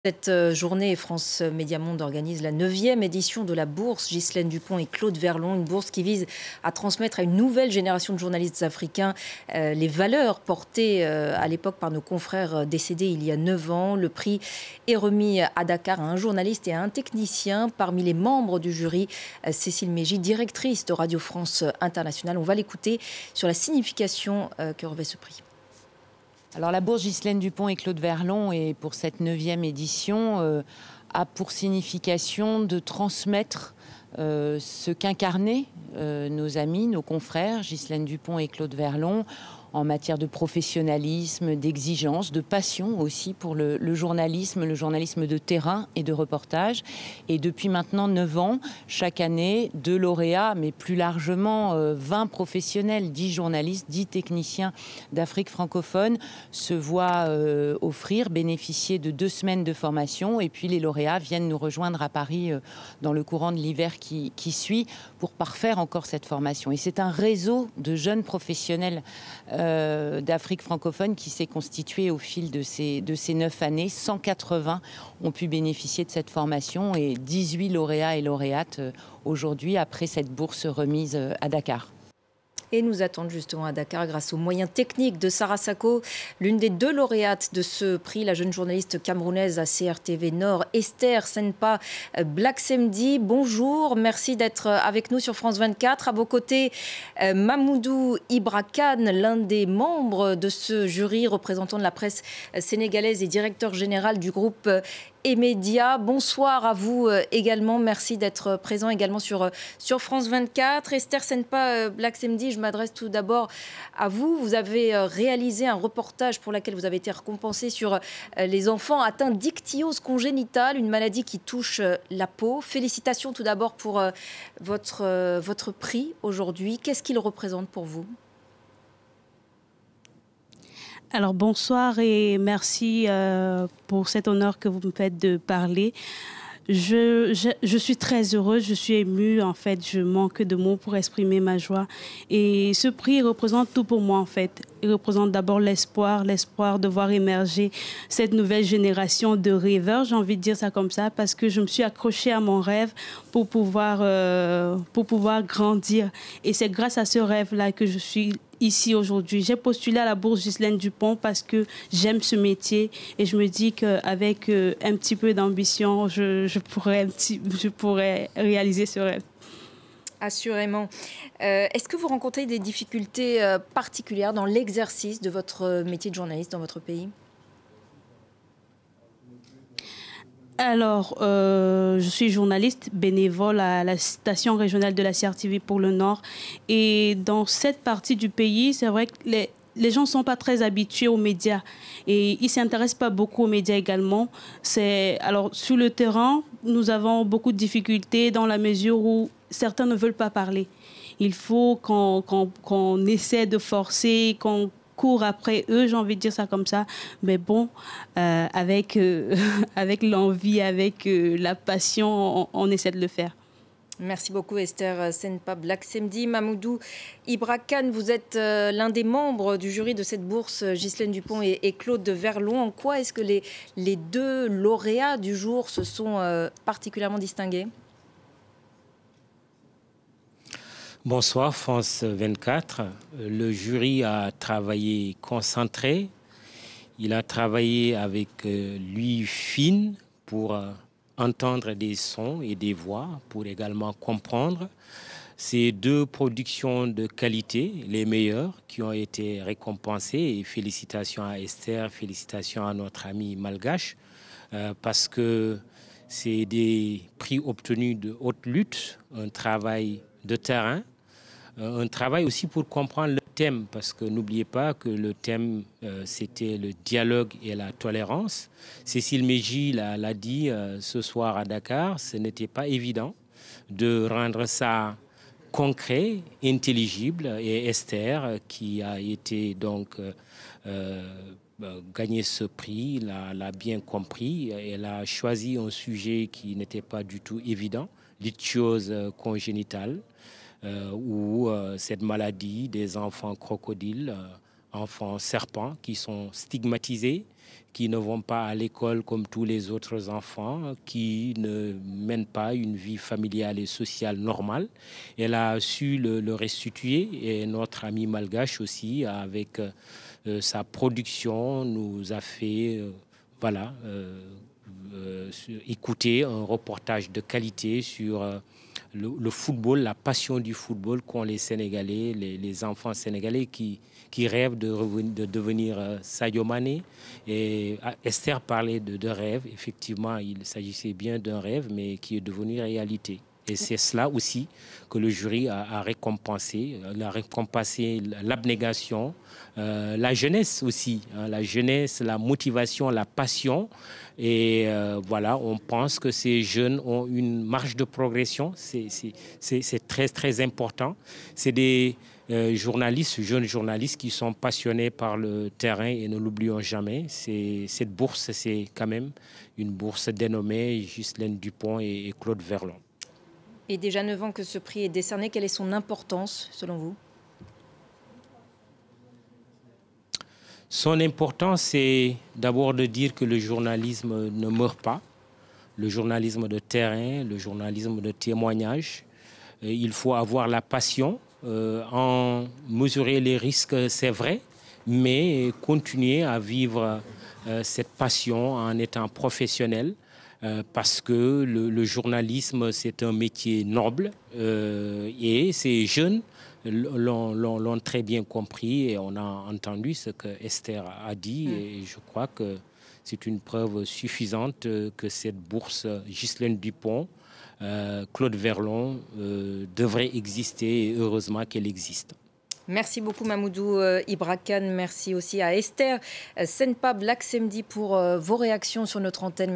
Cette journée, France Média Monde organise la 9e édition de la bourse Ghislaine Dupont et Claude Verlon, une bourse qui vise à transmettre à une nouvelle génération de journalistes africains les valeurs portées à l'époque par nos confrères décédés il y a 9 ans. Le prix est remis à Dakar à un journaliste et à un technicien. Parmi les membres du jury, Cécile Mégy, directrice de Radio France Internationale. On va l'écouter sur la signification que revêt ce prix. Alors la bourse Ghislaine Dupont et Claude Verlon, et pour cette 9e édition, a pour signification de transmettre ce qu'incarnaient nos amis, nos confrères, Ghislaine Dupont et Claude Verlon, en matière de professionnalisme, d'exigence, de passion aussi pour le journalisme de terrain et de reportage. Et depuis maintenant 9 ans, chaque année, 2 lauréats, mais plus largement 20 professionnels, 10 journalistes, 10 techniciens d'Afrique francophone se voient bénéficier de 2 semaines de formation. Et puis les lauréats viennent nous rejoindre à Paris dans le courant de l'hiver qui suit pour parfaire encore cette formation. Et c'est un réseau de jeunes professionnels d'Afrique francophone qui s'est constitué au fil de ces 9 années. 180 ont pu bénéficier de cette formation et 18 lauréats et lauréates aujourd'hui après cette bourse remise à Dakar. Et nous attendent justement à Dakar grâce aux moyens techniques de Sarah Sako, l'une des 2 lauréates de ce prix, la jeune journaliste camerounaise à CRTV Nord, Esther Senpa Black Samedi. Bonjour, merci d'être avec nous sur France 24. À vos côtés, Mamoudou Ibra Kane, l'un des membres de ce jury représentant de la presse sénégalaise et directeur général du groupe Emedia. Bonsoir à vous également. Merci d'être présent également sur France 24. Esther Senpa Black Samedi, je m'adresse tout d'abord à vous. Vous avez réalisé un reportage pour lequel vous avez été récompensé sur les enfants atteints d'ichtyose congénitale, une maladie qui touche la peau. Félicitations tout d'abord pour votre prix aujourd'hui. Qu'est-ce qu'il représente pour vous ? Alors bonsoir et merci pour cet honneur que vous me faites de parler. Je suis très heureuse, je suis émue en fait, je manque de mots pour exprimer ma joie. Et ce prix représente tout pour moi en fait. Il représente d'abord l'espoir de voir émerger cette nouvelle génération de rêveurs, j'ai envie de dire ça comme ça, parce que je me suis accrochée à mon rêve pour pouvoir grandir. Et c'est grâce à ce rêve-là que je suis ici aujourd'hui. J'ai postulé à la bourse Ghislaine Dupont parce que j'aime ce métier et je me dis qu'avec un petit peu d'ambition, je pourrais réaliser ce rêve. Assurément. Est-ce que vous rencontrez des difficultés particulières dans l'exercice de votre métier de journaliste dans votre pays ? Alors, je suis journaliste bénévole à la station régionale de la CRTV pour le Nord. Et dans cette partie du pays, c'est vrai que les gens ne sont pas très habitués aux médias. Et ils ne s'intéressent pas beaucoup aux médias également. Alors, sur le terrain, nous avons beaucoup de difficultés dans la mesure où certains ne veulent pas parler. Il faut qu'on essaie de forcer, qu'on court après eux, j'ai envie de dire ça comme ça, mais bon, avec l'envie, avec la passion, on essaie de le faire. Merci beaucoup Esther Senpa Black Samedi. Mamoudou Ibra Kane, vous êtes l'un des membres du jury de cette bourse Ghislaine Dupont et Claude Verlon. En quoi est-ce que les 2 lauréats du jour se sont particulièrement distingués ? Bonsoir France 24. Le jury a travaillé concentré. Il a travaillé avec l'ouïe fine pour entendre des sons et des voix, pour également comprendre. Ces 2 productions de qualité, les meilleures, qui ont été récompensées. Et félicitations à Esther, félicitations à notre ami malgache, parce que c'est des prix obtenus de haute lutte, un travail de terrain, un travail aussi pour comprendre le thème, parce que n'oubliez pas que le thème, c'était le dialogue et la tolérance. Cécile Mégy l'a dit ce soir à Dakar, ce n'était pas évident de rendre ça concret, intelligible, et Esther, qui a été donc gagné ce prix, l'a bien compris. Elle a choisi un sujet qui n'était pas du tout évident, l'ichthyose congénitale, où cette maladie des enfants crocodiles enfants serpents qui sont stigmatisés, qui ne vont pas à l'école comme tous les autres enfants, qui ne mènent pas une vie familiale et sociale normale. Elle a su le restituer et notre ami malgache aussi, avec sa production, nous a fait écouter un reportage de qualité sur le football, la passion du football qu'ont les Sénégalais, les enfants sénégalais qui rêvent de devenir Sadio Mané. Et Esther parlait de rêve. Effectivement, il s'agissait bien d'un rêve, mais qui est devenu réalité. Et c'est cela aussi que le jury a récompensé. Il a récompensé l'abnégation, la jeunesse aussi, hein, la jeunesse, la motivation, la passion. Et voilà, on pense que ces jeunes ont une marge de progression. C'est très, très important. C'est des journalistes, jeunes journalistes qui sont passionnés par le terrain et ne l'oublions jamais. Cette bourse, c'est quand même une bourse dénommée Ghislaine Dupont et Claude Verlon. Et déjà 9 ans que ce prix est décerné, quelle est son importance selon vous? Son importance, c'est d'abord de dire que le journalisme ne meurt pas. Le journalisme de terrain, le journalisme de témoignage. Il faut avoir la passion, en mesurer les risques, c'est vrai, mais continuer à vivre cette passion en étant professionnel. Parce que le journalisme, c'est un métier noble et ces jeunes l'ont très bien compris et on a entendu ce que Esther a dit et je crois que c'est une preuve suffisante que cette bourse Ghislaine Dupont, Claude Verlon devrait exister et heureusement qu'elle existe. Merci beaucoup Mamoudou Ibra Kane, merci aussi à Esther Senpa Black Samedi pour vos réactions sur notre antenne.